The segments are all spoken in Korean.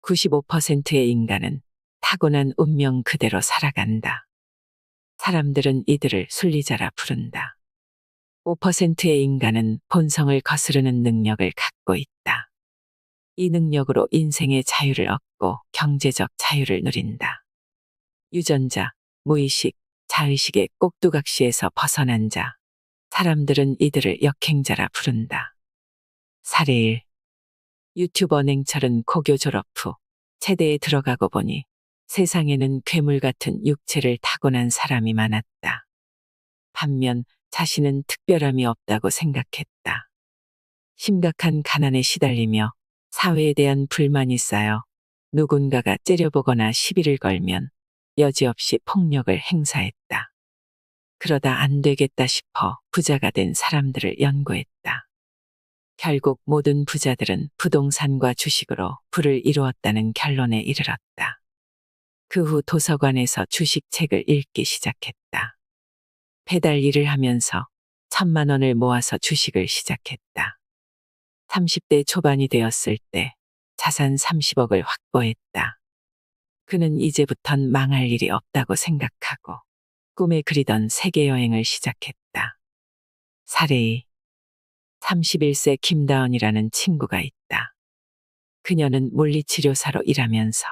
95%의 인간은 타고난 운명 그대로 살아간다. 사람들은 이들을 순리자라 부른다. 5%의 인간은 본성을 거스르는 능력을 갖고 있다. 이 능력으로 인생의 자유를 얻고 경제적 자유를 누린다. 유전자, 무의식, 자의식의 꼭두각시에서 벗어난 자. 사람들은 이들을 역행자라 부른다. 사례 1. 유튜버 냉철은 고교 졸업 후 체대에 들어가고 보니 세상에는 괴물 같은 육체를 타고난 사람이 많았다. 반면 자신은 특별함이 없다고 생각했다. 심각한 가난에 시달리며 사회에 대한 불만이 쌓여 누군가가 째려보거나 시비를 걸면 여지없이 폭력을 행사했다. 그러다 안 되겠다 싶어 부자가 된 사람들을 연구했다. 결국 모든 부자들은 부동산과 주식으로 부를 이루었다는 결론에 이르렀다. 그 후 도서관에서 주식책을 읽기 시작했다. 배달 일을 하면서 1,000만 원을 모아서 주식을 시작했다. 30대 초반이 되었을 때 자산 30억을 확보했다. 그는 이제부턴 망할 일이 없다고 생각하고 꿈에 그리던 세계여행을 시작했다. 사례 2. 31세 김다원이라는 친구가 있다. 그녀는 물리치료사로 일하면서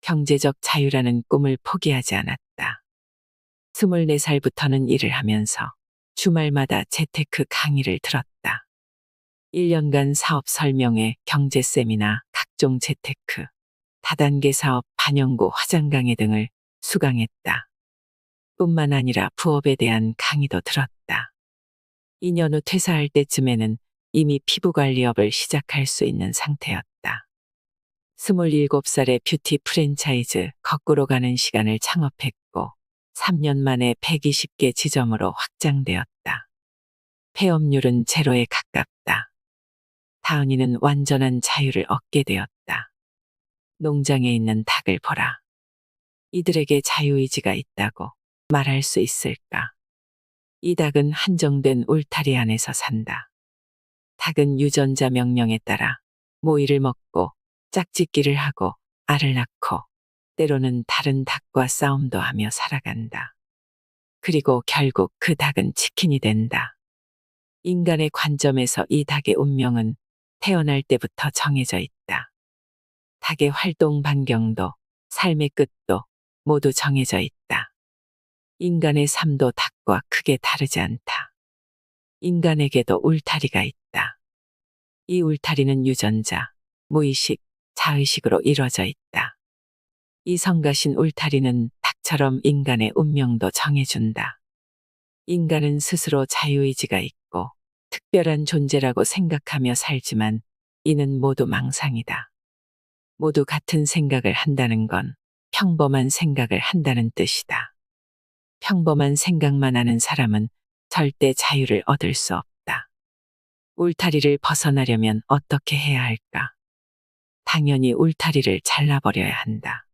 경제적 자유라는 꿈을 포기하지 않았다. 24살부터는 일을 하면서 주말마다 재테크 강의를 들었다. 1년간 사업 설명회, 경제 세미나, 각종 재테크, 다단계 사업, 반영구, 화장 강의 등을 수강했다. 뿐만 아니라 부업에 대한 강의도 들었다. 2년 후 퇴사할 때쯤에는 이미 피부관리업을 시작할 수 있는 상태였다. 27살에 뷰티 프랜차이즈 거꾸로 가는 시간을 창업했고 3년 만에 120개 지점으로 확장되었다. 폐업률은 제로에 가깝다. 다은이는 완전한 자유를 얻게 되었다. 농장에 있는 닭을 보라. 이들에게 자유의지가 있다고 말할 수 있을까? 이 닭은 한정된 울타리 안에서 산다. 닭은 유전자 명령에 따라 모이를 먹고 짝짓기를 하고 알을 낳고 때로는 다른 닭과 싸움도 하며 살아간다. 그리고 결국 그 닭은 치킨이 된다. 인간의 관점에서 이 닭의 운명은 태어날 때부터 정해져 있다. 닭의 활동 반경도 삶의 끝도 모두 정해져 있다. 인간의 삶도 닭과 크게 다르지 않다. 인간에게도 울타리가 있다. 이 울타리는 유전자, 무의식, 자의식으로 이루어져 있다. 이 성가신 울타리는 닭처럼 인간의 운명도 정해준다. 인간은 스스로 자유의지가 있고 특별한 존재라고 생각하며 살지만 이는 모두 망상이다. 모두 같은 생각을 한다는 건 평범한 생각을 한다는 뜻이다. 평범한 생각만 하는 사람은 절대 자유를 얻을 수 없다. 울타리를 벗어나려면 어떻게 해야 할까? 당연히 울타리를 잘라버려야 한다.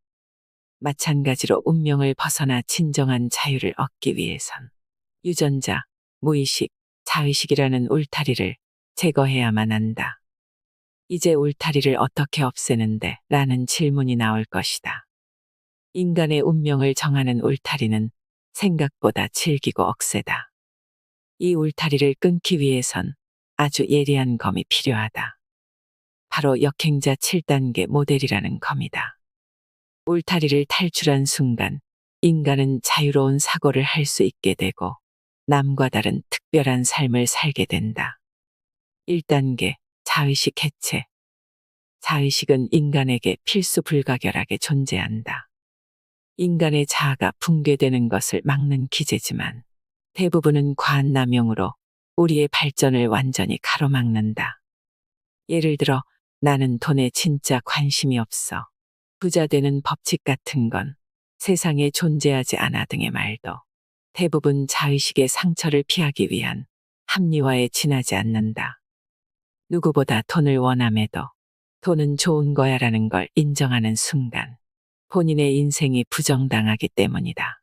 마찬가지로 운명을 벗어나 진정한 자유를 얻기 위해선 유전자, 무의식, 자의식이라는 울타리를 제거해야만 한다. 이제 울타리를 어떻게 없애는데? 라는 질문이 나올 것이다. 인간의 운명을 정하는 울타리는 생각보다 질기고 억세다. 이 울타리를 끊기 위해선 아주 예리한 검이 필요하다. 바로 역행자 7단계 모델이라는 검이다. 울타리를 탈출한 순간 인간은 자유로운 사고를 할 수 있게 되고 남과 다른 특별한 삶을 살게 된다. 1단계 자의식 해체. 자의식은 인간에게 필수 불가결하게 존재한다. 인간의 자아가 붕괴되는 것을 막는 기제지만 대부분은 과한 남용으로 우리의 발전을 완전히 가로막는다. 예를 들어 나는 돈에 진짜 관심이 없어. 부자 되는 법칙 같은 건 세상에 존재하지 않아 등의 말도 대부분 자의식의 상처를 피하기 위한 합리화에 지나지 않는다. 누구보다 돈을 원함에도 돈은 좋은 거야라는 걸 인정하는 순간 본인의 인생이 부정당하기 때문이다.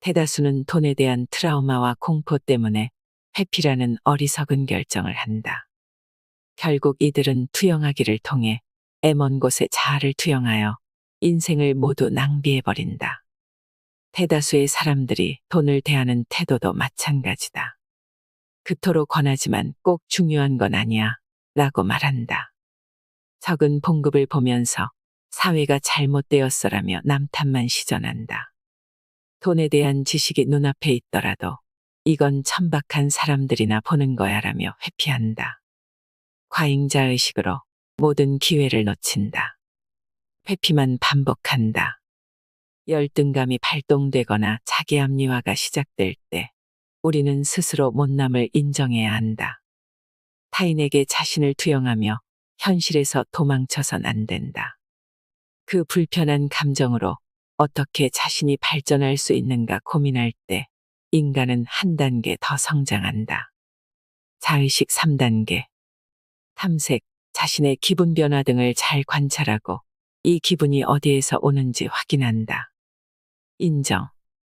대다수는 돈에 대한 트라우마와 공포 때문에 회피라는 어리석은 결정을 한다. 결국 이들은 투영하기를 통해 먼 곳에 자아를 투영하여 인생을 모두 낭비해버린다. 대다수의 사람들이 돈을 대하는 태도도 마찬가지다. 그토록 권하지만 꼭 중요한 건 아니야 라고 말한다. 적은 봉급을 보면서 사회가 잘못되었어라며 남탓만 시전한다. 돈에 대한 지식이 눈앞에 있더라도 이건 천박한 사람들이나 보는 거야라며 회피한다. 과잉자의식으로 모든 기회를 놓친다. 회피만 반복한다. 열등감이 발동되거나 자기 합리화가 시작될 때 우리는 스스로 못남을 인정해야 한다. 타인에게 자신을 투영하며 현실에서 도망쳐선 안 된다. 그 불편한 감정으로 어떻게 자신이 발전할 수 있는가 고민할 때 인간은 한 단계 더 성장한다. 자의식 3단계. 탐색, 자신의 기분 변화 등을 잘 관찰하고 이 기분이 어디에서 오는지 확인한다. 인정.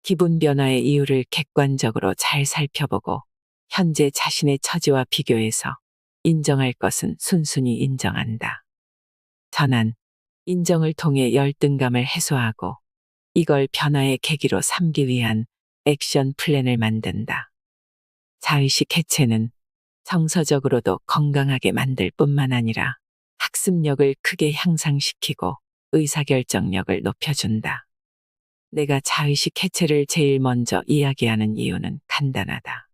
기분 변화의 이유를 객관적으로 잘 살펴보고 현재 자신의 처지와 비교해서 인정할 것은 순순히 인정한다. 전환. 인정을 통해 열등감을 해소하고 이걸 변화의 계기로 삼기 위한 액션 플랜을 만든다. 자의식 해체는 정서적으로도 건강하게 만들 뿐만 아니라 학습력을 크게 향상시키고 의사결정력을 높여준다. 내가 자의식 해체를 제일 먼저 이야기하는 이유는 간단하다.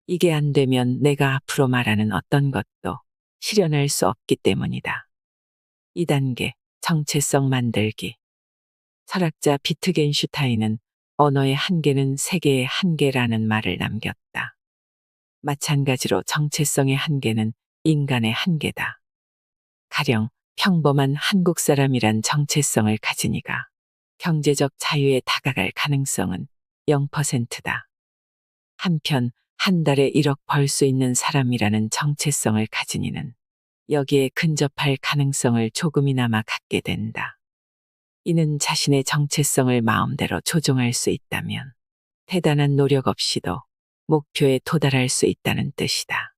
이게 안 되면 내가 앞으로 말하는 어떤 것도 실현할 수 없기 때문이다. 2단계, 정체성 만들기. 철학자 비트겐슈타인은 언어의 한계는 세계의 한계라는 말을 남겼다. 마찬가지로 정체성의 한계는 인간의 한계다. 가령 평범한 한국 사람이란 정체성을 가진 이가 경제적 자유에 다가갈 가능성은 0%다. 한편 한 달에 1억 벌 수 있는 사람이라는 정체성을 가진 이는 여기에 근접할 가능성을 조금이나마 갖게 된다. 이는 자신의 정체성을 마음대로 조종할 수 있다면 대단한 노력 없이도 목표에 도달할 수 있다는 뜻이다.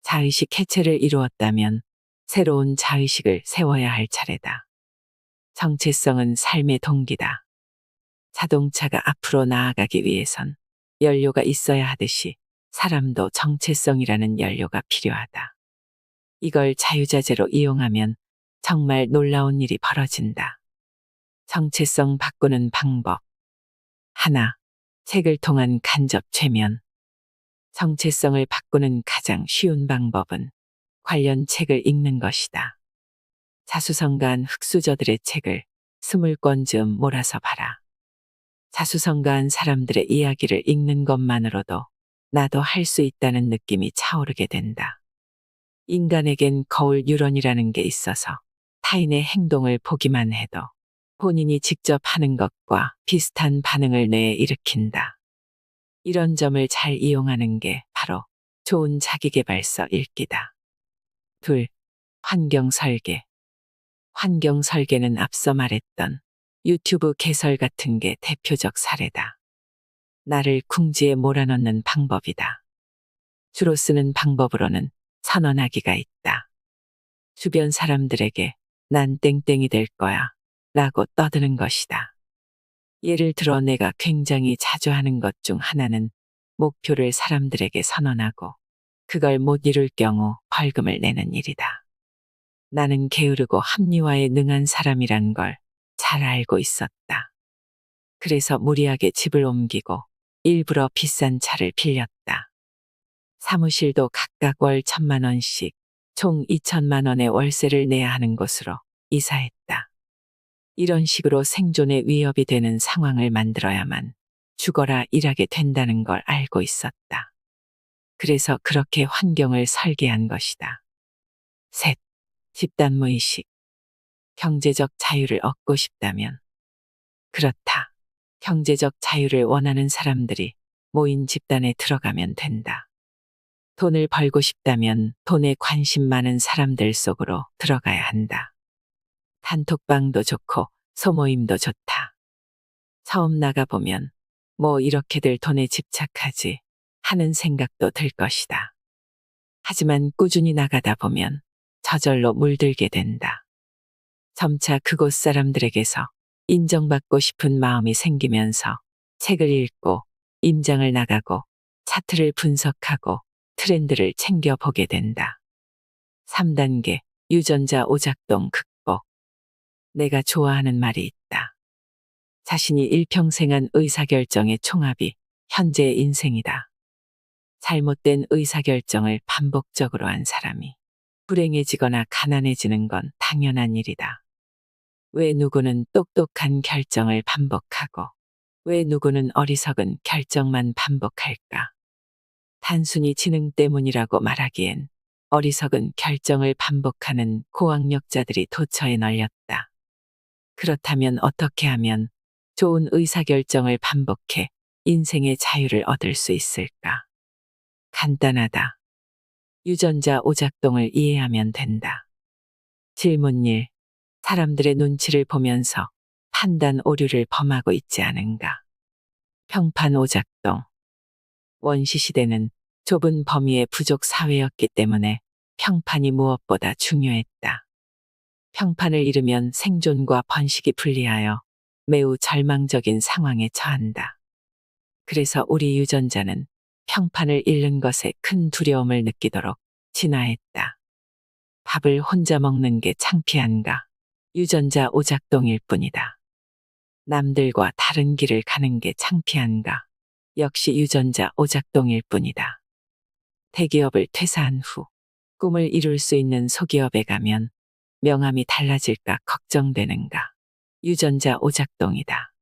자의식 해체를 이루었다면 새로운 자의식을 세워야 할 차례다. 정체성은 삶의 동기다. 자동차가 앞으로 나아가기 위해선 연료가 있어야 하듯이 사람도 정체성이라는 연료가 필요하다. 이걸 자유자재로 이용하면 정말 놀라운 일이 벌어진다. 정체성 바꾸는 방법. 하나, 책을 통한 간접 최면. 정체성을 바꾸는 가장 쉬운 방법은 관련 책을 읽는 것이다. 자수성가한 흑수저들의 책을 20권쯤 몰아서 봐라. 자수성가한 사람들의 이야기를 읽는 것만으로도 나도 할 수 있다는 느낌이 차오르게 된다. 인간에겐 거울 유런이라는 게 있어서 타인의 행동을 보기만 해도 본인이 직접 하는 것과 비슷한 반응을 뇌에 일으킨다. 이런 점을 잘 이용하는 게 바로 좋은 자기계발서 읽기다. 둘, 환경 설계. 환경 설계는 앞서 말했던 유튜브 개설 같은 게 대표적 사례다. 나를 궁지에 몰아넣는 방법이다. 주로 쓰는 방법으로는 선언하기가 있다. 주변 사람들에게 난 땡땡이 될 거야 라고 떠드는 것이다. 예를 들어 내가 굉장히 자주 하는 것 중 하나는 목표를 사람들에게 선언하고 그걸 못 이룰 경우 벌금을 내는 일이다. 나는 게으르고 합리화에 능한 사람이란 걸 잘 알고 있었다. 그래서 무리하게 집을 옮기고 일부러 비싼 차를 빌렸다. 사무실도 각각 월 1,000만 원씩 총 2천만 원의 월세를 내야 하는 곳으로 이사했다. 이런 식으로 생존에 위협이 되는 상황을 만들어야만 죽어라 일하게 된다는 걸 알고 있었다. 그래서 그렇게 환경을 설계한 것이다. 셋, 집단무의식. 경제적 자유를 얻고 싶다면. 그렇다. 경제적 자유를 원하는 사람들이 모인 집단에 들어가면 된다. 돈을 벌고 싶다면 돈에 관심 많은 사람들 속으로 들어가야 한다. 단톡방도 좋고 소모임도 좋다. 처음 나가보면 뭐 이렇게들 돈에 집착하지 하는 생각도 들 것이다. 하지만 꾸준히 나가다 보면 저절로 물들게 된다. 점차 그곳 사람들에게서 인정받고 싶은 마음이 생기면서 책을 읽고 임장을 나가고 차트를 분석하고 트렌드를 챙겨보게 된다. 3단계 유전자 오작동 극복. 내가 좋아하는 말이 있다. 자신이 일평생한 의사결정의 총합이 현재의 인생이다. 잘못된 의사결정을 반복적으로 한 사람이 불행해지거나 가난해지는 건 당연한 일이다. 왜 누구는 똑똑한 결정을 반복하고 왜 누구는 어리석은 결정만 반복할까? 단순히 지능 때문이라고 말하기엔 어리석은 결정을 반복하는 고학력자들이 도처에 널렸다. 그렇다면 어떻게 하면 좋은 의사결정을 반복해 인생의 자유를 얻을 수 있을까? 간단하다. 유전자 오작동을 이해하면 된다. 질문 1. 사람들의 눈치를 보면서 판단 오류를 범하고 있지 않은가? 평판 오작동. 원시시대는 좁은 범위의 부족 사회였기 때문에 평판이 무엇보다 중요했다. 평판을 잃으면 생존과 번식이 불리하여 매우 절망적인 상황에 처한다. 그래서 우리 유전자는 평판을 잃는 것에 큰 두려움을 느끼도록 진화했다. 밥을 혼자 먹는 게 창피한가? 유전자 오작동일 뿐이다. 남들과 다른 길을 가는 게 창피한가? 역시 유전자 오작동일 뿐이다. 대기업을 퇴사한 후 꿈을 이룰 수 있는 소기업에 가면 명함이 달라질까 걱정되는가? 유전자 오작동이다.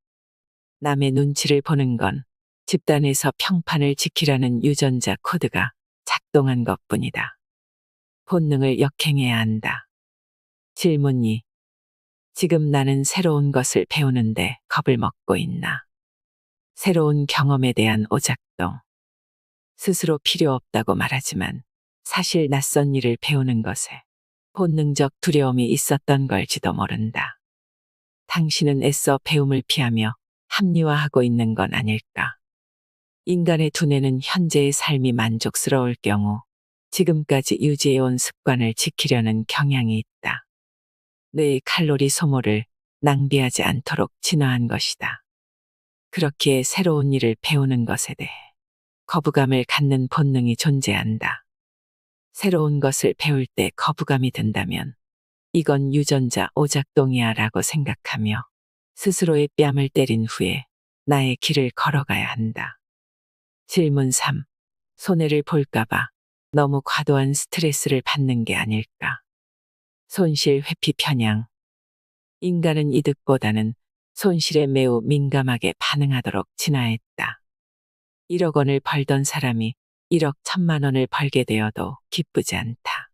남의 눈치를 보는 건 집단에서 평판을 지키라는 유전자 코드가 작동한 것뿐이다. 본능을 역행해야 한다. 질문 2. 지금 나는 새로운 것을 배우는데 겁을 먹고 있나? 새로운 경험에 대한 오작동. 스스로 필요 없다고 말하지만 사실 낯선 일을 배우는 것에 본능적 두려움이 있었던 걸지도 모른다. 당신은 애써 배움을 피하며 합리화하고 있는 건 아닐까? 인간의 두뇌는 현재의 삶이 만족스러울 경우 지금까지 유지해온 습관을 지키려는 경향이 있다. 뇌의 칼로리 소모를 낭비하지 않도록 진화한 것이다. 그렇기에 새로운 일을 배우는 것에 대해 거부감을 갖는 본능이 존재한다. 새로운 것을 배울 때 거부감이 든다면 이건 유전자 오작동이야 라고 생각하며 스스로의 뺨을 때린 후에 나의 길을 걸어가야 한다. 질문 3. 손해를 볼까봐 너무 과도한 스트레스를 받는 게 아닐까? 손실 회피 편향. 인간은 이득보다는 손실에 매우 민감하게 반응하도록 진화했다. 1억 원을 벌던 사람이 1억 1천만 원을 벌게 되어도 기쁘지 않다.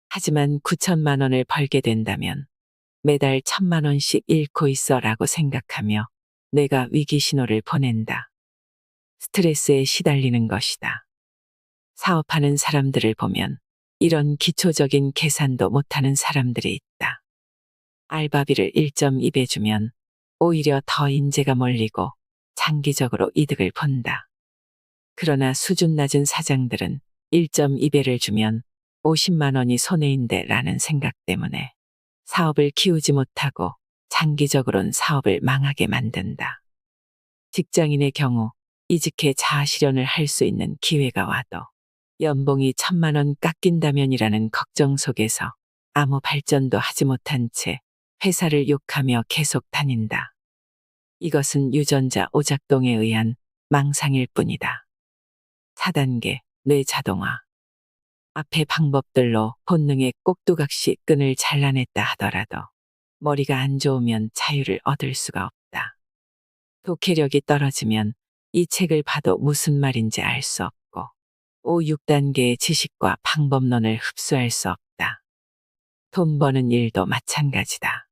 하지만 9천만 원을 벌게 된다면 매달 1천만 원씩 잃고 있어 라고 생각하며 뇌가 위기 신호를 보낸다. 스트레스에 시달리는 것이다. 사업하는 사람들을 보면 이런 기초적인 계산도 못하는 사람들이 있다. 알바비를 1.2배 주면 오히려 더 인재가 몰리고 장기적으로 이득을 본다. 그러나 수준 낮은 사장들은 1.2배를 주면 50만 원이 손해인데 라는 생각 때문에 사업을 키우지 못하고 장기적으론 사업을 망하게 만든다. 직장인의 경우 이직해 자아실현을 할 수 있는 기회가 와도 연봉이 1천만 원 깎인다면이라는 걱정 속에서 아무 발전도 하지 못한 채 회사를 욕하며 계속 다닌다. 이것은 유전자 오작동에 의한 망상일 뿐이다. 4단계 뇌 자동화. 앞의 방법들로 본능의 꼭두각시 끈을 잘라냈다 하더라도 머리가 안 좋으면 자유를 얻을 수가 없다. 독해력이 떨어지면 이 책을 봐도 무슨 말인지 알 수 없고 5, 6단계의 지식과 방법론을 흡수할 수 없다. 돈 버는 일도 마찬가지다.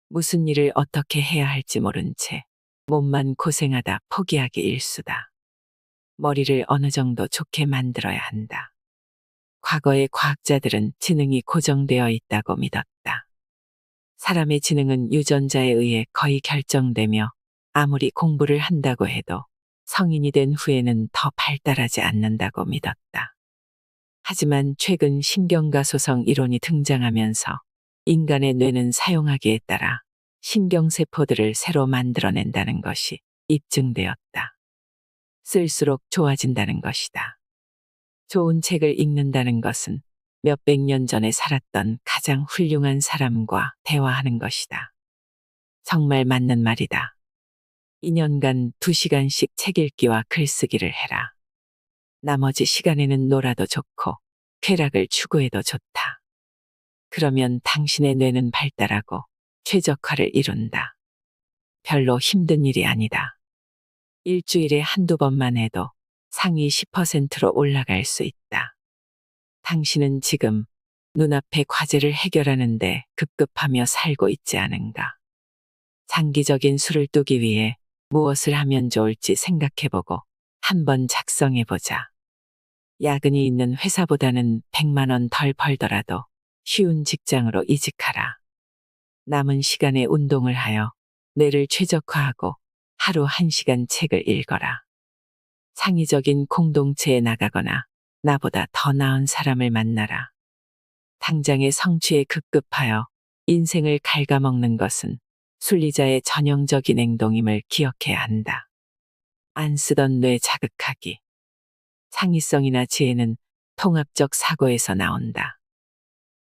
무슨 일을 어떻게 해야 할지 모른 채 몸만 고생하다 포기하기 일수다. 머리를 어느 정도 좋게 만들어야 한다. 과거의 과학자들은 지능이 고정되어 있다고 믿었다. 사람의 지능은 유전자에 의해 거의 결정되며 아무리 공부를 한다고 해도 성인이 된 후에는 더 발달하지 않는다고 믿었다. 하지만 최근 신경가소성 이론이 등장하면서 인간의 뇌는 사용하기에 따라 신경세포들을 새로 만들어낸다는 것이 입증되었다. 쓸수록 좋아진다는 것이다. 좋은 책을 읽는다는 것은 몇백 년 전에 살았던 가장 훌륭한 사람과 대화하는 것이다. 정말 맞는 말이다. 2년간 2시간씩 책 읽기와 글쓰기를 해라. 나머지 시간에는 놀아도 좋고 쾌락을 추구해도 좋다. 그러면 당신의 뇌는 발달하고 최적화를 이룬다. 별로 힘든 일이 아니다. 일주일에 한두 번만 해도 상위 10%로 올라갈 수 있다. 당신은 지금 눈앞의 과제를 해결하는데 급급하며 살고 있지 않은가? 장기적인 수를 두기 위해 무엇을 하면 좋을지 생각해보고 한번 작성해보자. 야근이 있는 회사보다는 100만 원 덜 벌더라도 쉬운 직장으로 이직하라. 남은 시간에 운동을 하여 뇌를 최적화하고 하루 1시간 책을 읽어라. 창의적인 공동체에 나가거나 나보다 더 나은 사람을 만나라. 당장의 성취에 급급하여 인생을 갉아먹는 것은 순리자의 전형적인 행동임을 기억해야 한다. 안 쓰던 뇌 자극하기. 창의성이나 지혜는 통합적 사고에서 나온다.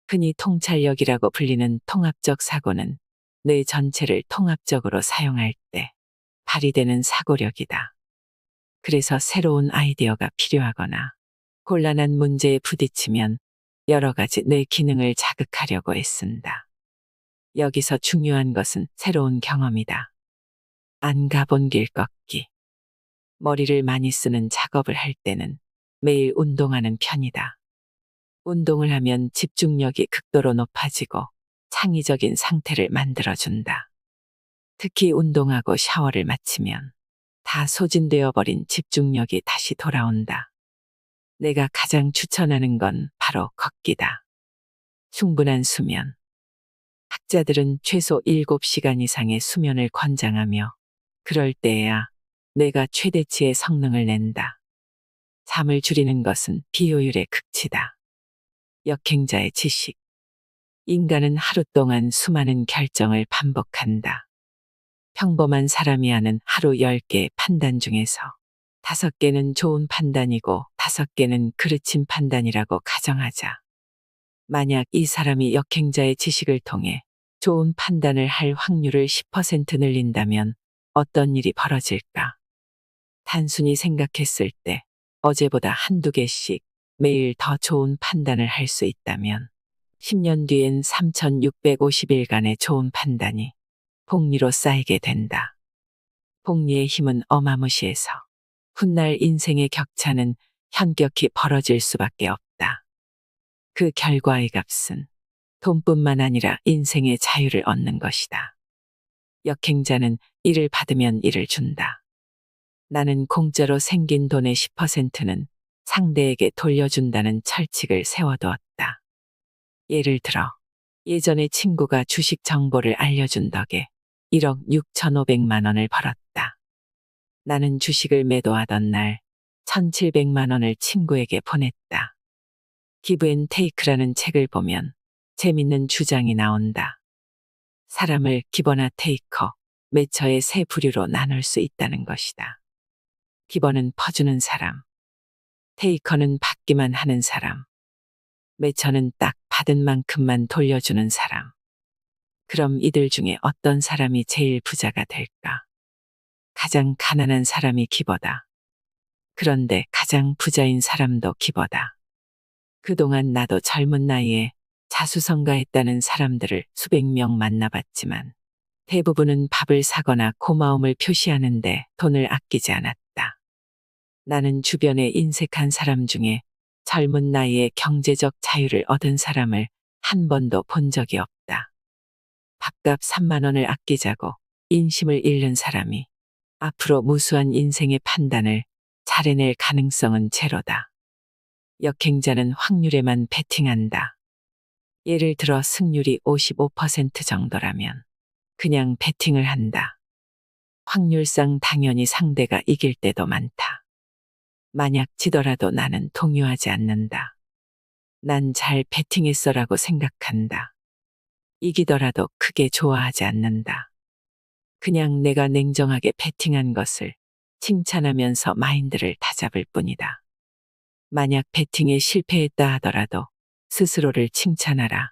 흔히 통찰력이라고 불리는 통합적 사고는 뇌 전체를 통합적으로 사용할 때 발휘되는 사고력이다. 그래서 새로운 아이디어가 필요하거나 곤란한 문제에 부딪히면 여러 가지 뇌 기능을 자극하려고 애쓴다. 여기서 중요한 것은 새로운 경험이다. 안 가본 길 걷기. 머리를 많이 쓰는 작업을 할 때는 매일 운동하는 편이다. 운동을 하면 집중력이 극도로 높아지고 창의적인 상태를 만들어준다. 특히 운동하고 샤워를 마치면 다 소진되어 버린 집중력이 다시 돌아온다. 내가 가장 추천하는 건 바로 걷기다. 충분한 수면. 학자들은 최소 7시간 이상의 수면을 권장하며 그럴 때에야 뇌가 최대치의 성능을 낸다. 잠을 줄이는 것은 비효율의 극치다. 역행자의 지식. 인간은 하루 동안 수많은 결정을 반복한다. 평범한 사람이 하는 하루 10개의 판단 중에서 5개는 좋은 판단이고 5개는 그르친 판단이라고 가정하자. 만약 이 사람이 역행자의 지식을 통해 좋은 판단을 할 확률을 10% 늘린다면 어떤 일이 벌어질까? 단순히 생각했을 때 어제보다 한두 개씩 매일 더 좋은 판단을 할 수 있다면 10년 뒤엔 3650일간의 좋은 판단이 복리로 쌓이게 된다. 복리의 힘은 어마무시해서 훗날 인생의 격차는 현격히 벌어질 수밖에 없다. 그 결과의 값은 돈뿐만 아니라 인생의 자유를 얻는 것이다. 역행자는 이를 받으면 이를 준다. 나는 공짜로 생긴 돈의 10%는 상대에게 돌려준다는 철칙을 세워두었다. 예를 들어 예전에 친구가 주식 정보를 알려준 덕에 1억 6,500만 원을 벌었다. 나는 주식을 매도하던 날 1,700만 원을 친구에게 보냈다. 기브 앤 테이크라는 책을 보면 재밌는 주장이 나온다. 사람을 기버나 테이커, 매처의 세 부류로 나눌 수 있다는 것이다. 기버는 퍼주는 사람, 테이커는 받기만 하는 사람, 매처는 딱 받은 만큼만 돌려주는 사람. 그럼 이들 중에 어떤 사람이 제일 부자가 될까? 가장 가난한 사람이 기버다. 그런데 가장 부자인 사람도 기버다. 그동안 나도 젊은 나이에 자수성가했다는 사람들을 수백 명 만나봤지만 대부분은 밥을 사거나 고마움을 표시하는데 돈을 아끼지 않았다. 나는 주변에 인색한 사람 중에 젊은 나이에 경제적 자유를 얻은 사람을 한 번도 본 적이 없다. 밥값 3만 원을 아끼자고 인심을 잃는 사람이 앞으로 무수한 인생의 판단을 잘 해낼 가능성은 제로다. 역행자는 확률에만 베팅한다. 예를 들어 승률이 55% 정도라면 그냥 베팅을 한다. 확률상 당연히 상대가 이길 때도 많다. 만약 지더라도 나는 동요하지 않는다. 난 잘 베팅했어라고 생각한다. 이기더라도 크게 좋아하지 않는다. 그냥 내가 냉정하게 베팅한 것을 칭찬하면서 마인드를 다잡을 뿐이다. 만약 베팅에 실패했다 하더라도 스스로를 칭찬하라.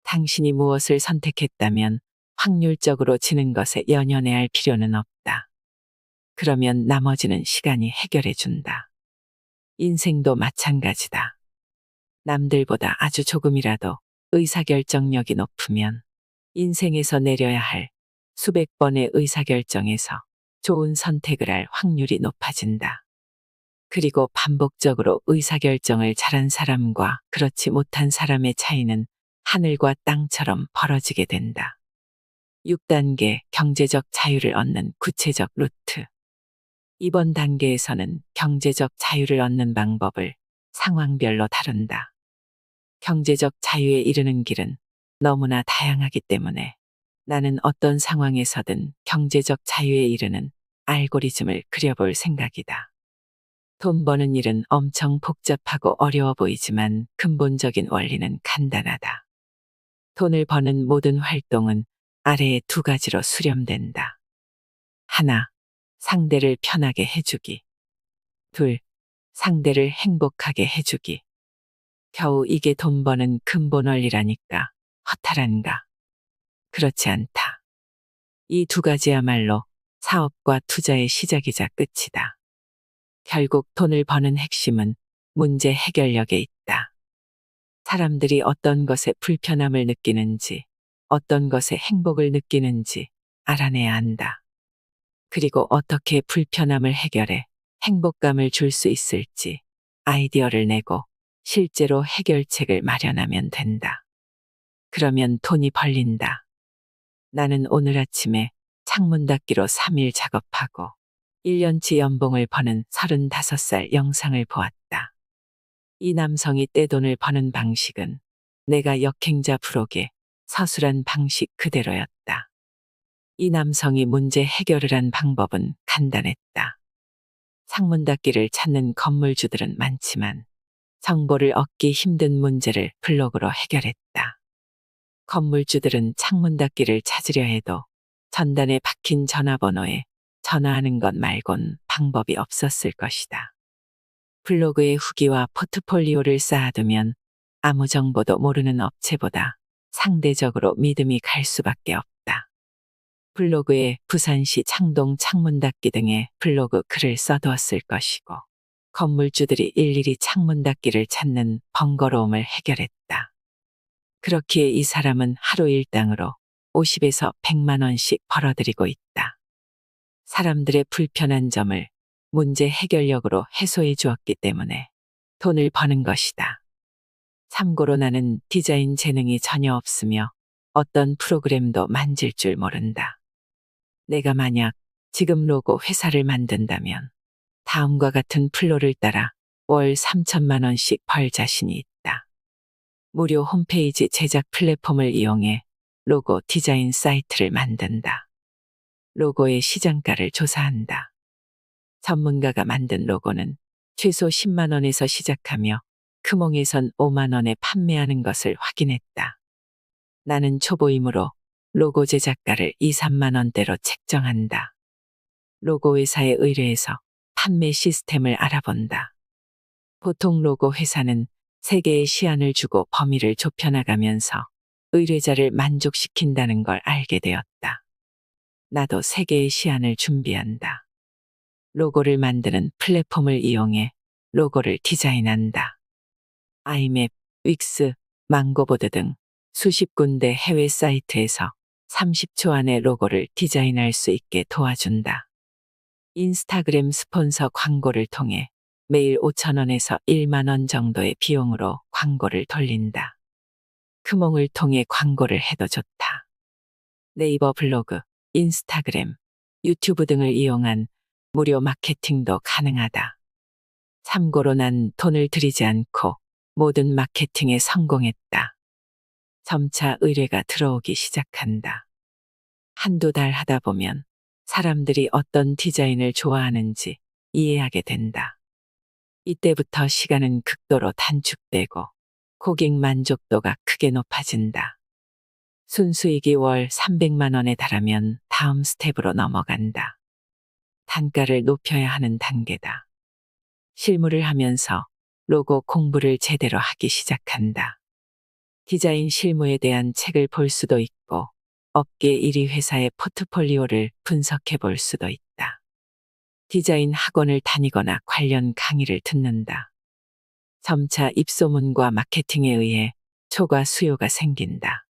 당신이 무엇을 선택했다면 확률적으로 지는 것에 연연해할 필요는 없다. 그러면 나머지는 시간이 해결해 준다. 인생도 마찬가지다. 남들보다 아주 조금이라도 의사결정력이 높으면 인생에서 내려야 할 수백 번의 의사결정에서 좋은 선택을 할 확률이 높아진다. 그리고 반복적으로 의사결정을 잘한 사람과 그렇지 못한 사람의 차이는 하늘과 땅처럼 벌어지게 된다. 6단계 경제적 자유를 얻는 구체적 루트. 이번 단계에서는 경제적 자유를 얻는 방법을 상황별로 다룬다. 경제적 자유에 이르는 길은 너무나 다양하기 때문에 나는 어떤 상황에서든 경제적 자유에 이르는 알고리즘을 그려볼 생각이다. 돈 버는 일은 엄청 복잡하고 어려워 보이지만 근본적인 원리는 간단하다. 돈을 버는 모든 활동은 아래의 두 가지로 수렴된다. 하나, 상대를 편하게 해주기. 둘, 상대를 행복하게 해주기. 겨우 이게 돈 버는 근본 원리라니까 허탈한가? 그렇지 않다. 이 두 가지야말로 사업과 투자의 시작이자 끝이다. 결국 돈을 버는 핵심은 문제 해결력에 있다. 사람들이 어떤 것에 불편함을 느끼는지, 어떤 것에 행복을 느끼는지 알아내야 한다. 그리고 어떻게 불편함을 해결해 행복감을 줄 수 있을지 아이디어를 내고 실제로 해결책을 마련하면 된다. 그러면 돈이 벌린다. 나는 오늘 아침에 창문 닫기로 3일 작업하고 1년치 연봉을 버는 35살 영상을 보았다. 이 남성이 떼돈을 버는 방식은 내가 역행자 부록에 서술한 방식 그대로였다. 이 남성이 문제 해결을 한 방법은 간단했다. 창문 닫기를 찾는 건물주들은 많지만 정보를 얻기 힘든 문제를 블로그로 해결했다. 건물주들은 창문 닫기를 찾으려 해도 전단에 박힌 전화번호에 전화하는 것 말곤 방법이 없었을 것이다. 블로그에 후기와 포트폴리오를 쌓아두면 아무 정보도 모르는 업체보다 상대적으로 믿음이 갈 수밖에 없다. 블로그에 부산시 창동 창문 닫기 등의 블로그 글을 써두었을 것이고 건물주들이 일일이 창문 닫기를 찾는 번거로움을 해결했다. 그렇기에 이 사람은 하루 일당으로 50에서 100만 원씩 벌어들이고 있다. 사람들의 불편한 점을 문제 해결력으로 해소해 주었기 때문에 돈을 버는 것이다. 참고로 나는 디자인 재능이 전혀 없으며 어떤 프로그램도 만질 줄 모른다. 내가 만약 지금 로고 회사를 만든다면 다음과 같은 플로를 따라 월 3천만 원씩 벌 자신이 있다. 무료 홈페이지 제작 플랫폼을 이용해 로고 디자인 사이트를 만든다. 로고의 시장가를 조사한다. 전문가가 만든 로고는 최소 10만 원에서 시작하며 크몽에선 5만 원에 판매하는 것을 확인했다. 나는 초보이므로 로고 제작가를 2, 3만 원대로 책정한다. 로고 회사에 의뢰해서 판매 시스템을 알아본다. 보통 로고 회사는 3개의 시안을 주고 범위를 좁혀나가면서 의뢰자를 만족시킨다는 걸 알게 되었다. 나도 3개의 시안을 준비한다. 로고를 만드는 플랫폼을 이용해 로고를 디자인한다. 아이맵, 윅스, 망고보드 등 수십 군데 해외 사이트에서 30초 안에 로고를 디자인할 수 있게 도와준다. 인스타그램 스폰서 광고를 통해 매일 5천 원에서 1만 원 정도의 비용으로 광고를 돌린다. 크몽을 통해 광고를 해도 좋다. 네이버 블로그, 인스타그램, 유튜브 등을 이용한 무료 마케팅도 가능하다. 참고로 난 돈을 들이지 않고 모든 마케팅에 성공했다. 점차 의뢰가 들어오기 시작한다. 한두 달 하다 보면 사람들이 어떤 디자인을 좋아하는지 이해하게 된다. 이때부터 시간은 극도로 단축되고 고객 만족도가 크게 높아진다. 순수익이 월 300만 원에 달하면 다음 스텝으로 넘어간다. 단가를 높여야 하는 단계다. 실무를 하면서 로고 공부를 제대로 하기 시작한다. 디자인 실무에 대한 책을 볼 수도 있고 업계 1위 회사의 포트폴리오를 분석해 볼 수도 있다. 디자인 학원을 다니거나 관련 강의를 듣는다. 점차 입소문과 마케팅에 의해 초과 수요가 생긴다.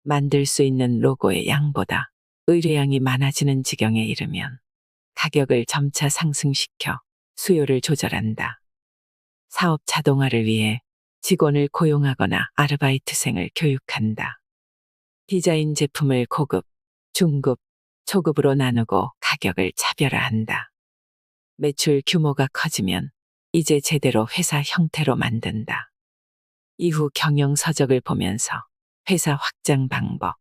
만들 수 있는 로고의 양보다 의뢰량이 많아지는 지경에 이르면 가격을 점차 상승시켜 수요를 조절한다. 사업 자동화를 위해 직원을 고용하거나 아르바이트생을 교육한다. 디자인 제품을 고급, 중급, 초급으로 나누고 가격을 차별화한다. 매출 규모가 커지면 이제 제대로 회사 형태로 만든다. 이후 경영 서적을 보면서 회사 확장 방법,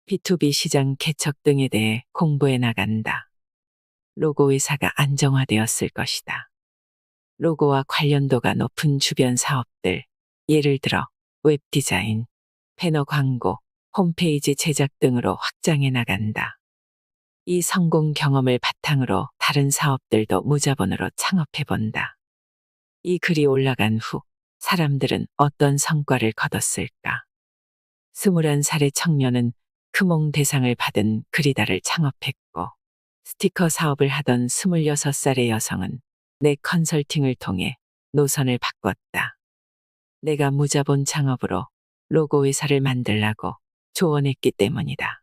B2B 시장 개척 등에 대해 공부해 나간다. 로고 회사가 안정화되었을 것이다. 로고와 관련도가 높은 주변 사업들, 예를 들어 웹 디자인, 배너 광고, 홈페이지 제작 등으로 확장해 나간다. 이 성공 경험을 바탕으로 다른 사업들도 무자본으로 창업해 본다. 이 글이 올라간 후 사람들은 어떤 성과를 거뒀을까? 21살의 청년은 크몽 대상을 받은 그리다를 창업했고, 스티커 사업을 하던 26살의 여성은 내 컨설팅을 통해 노선을 바꿨다. 내가 무자본 창업으로 로고 회사를 만들라고 조언했기 때문이다.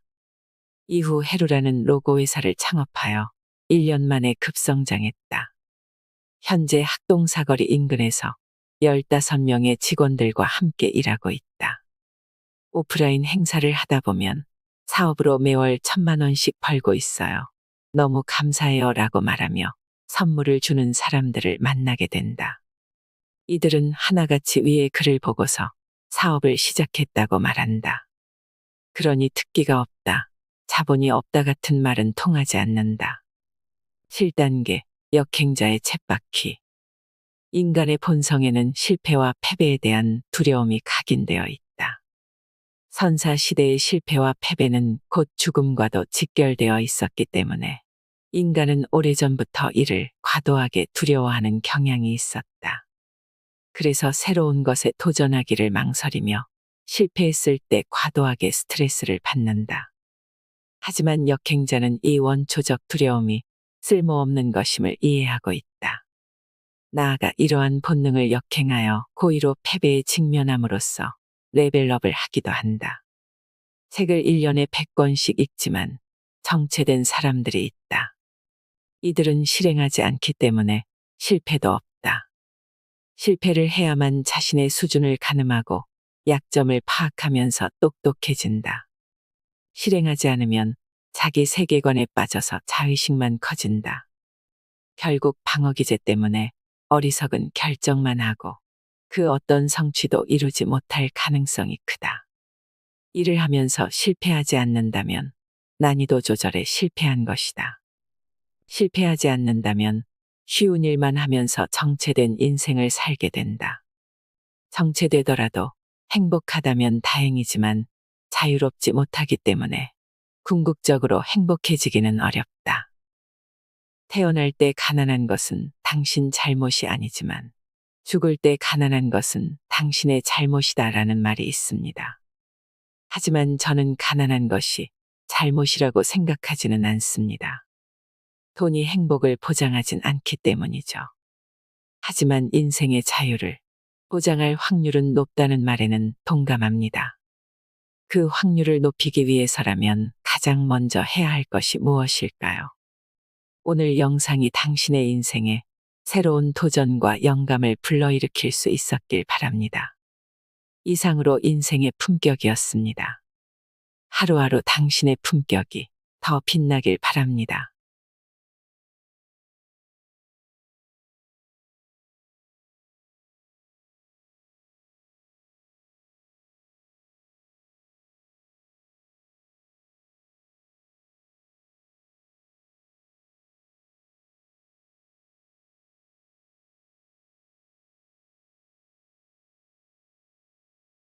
이후 헤루라는 로고 회사를 창업하여 1년 만에 급성장했다. 현재 학동사거리 인근에서 15명의 직원들과 함께 일하고 있다. 오프라인 행사를 하다 보면 사업으로 매월 1,000만 원씩 벌고 있어요. 너무 감사해요 라고 말하며 선물을 주는 사람들을 만나게 된다. 이들은 하나같이 위의 글을 보고서 사업을 시작했다고 말한다. 그러니 특기가 없다, 자본이 없다 같은 말은 통하지 않는다. 7단계 역행자의 쳇바퀴. 인간의 본성에는 실패와 패배에 대한 두려움이 각인되어 있다. 선사시대의 실패와 패배는 곧 죽음과도 직결되어 있었기 때문에 인간은 오래전부터 이를 과도하게 두려워하는 경향이 있었다. 그래서 새로운 것에 도전하기를 망설이며 실패했을 때 과도하게 스트레스를 받는다. 하지만 역행자는 이 원초적 두려움이 쓸모없는 것임을 이해하고 있다. 나아가 이러한 본능을 역행하여 고의로 패배에 직면함으로써 레벨업을 하기도 한다. 책을 1년에 100권씩 읽지만 정체된 사람들이 있다. 이들은 실행하지 않기 때문에 실패도 없다. 실패를 해야만 자신의 수준을 가늠하고 약점을 파악하면서 똑똑해진다. 실행하지 않으면 자기 세계관에 빠져서 자의식만 커진다. 결국 방어 기제 때문에 어리석은 결정만 하고 그 어떤 성취도 이루지 못할 가능성이 크다. 일을 하면서 실패하지 않는다면 난이도 조절에 실패한 것이다. 실패하지 않는다면 쉬운 일만 하면서 정체된 인생을 살게 된다. 정체되더라도 행복하다면 다행이지만 자유롭지 못하기 때문에 궁극적으로 행복해지기는 어렵다. 태어날 때 가난한 것은 당신 잘못이 아니지만 죽을 때 가난한 것은 당신의 잘못이다라는 말이 있습니다. 하지만 저는 가난한 것이 잘못이라고 생각하지는 않습니다. 돈이 행복을 보장하진 않기 때문이죠. 하지만 인생의 자유를 보장할 확률은 높다는 말에는 동감합니다. 그 확률을 높이기 위해서라면 가장 먼저 해야 할 것이 무엇일까요? 오늘 영상이 당신의 인생에 새로운 도전과 영감을 불러일으킬 수 있었길 바랍니다. 이상으로 인생의 품격이었습니다. 하루하루 당신의 품격이 더 빛나길 바랍니다.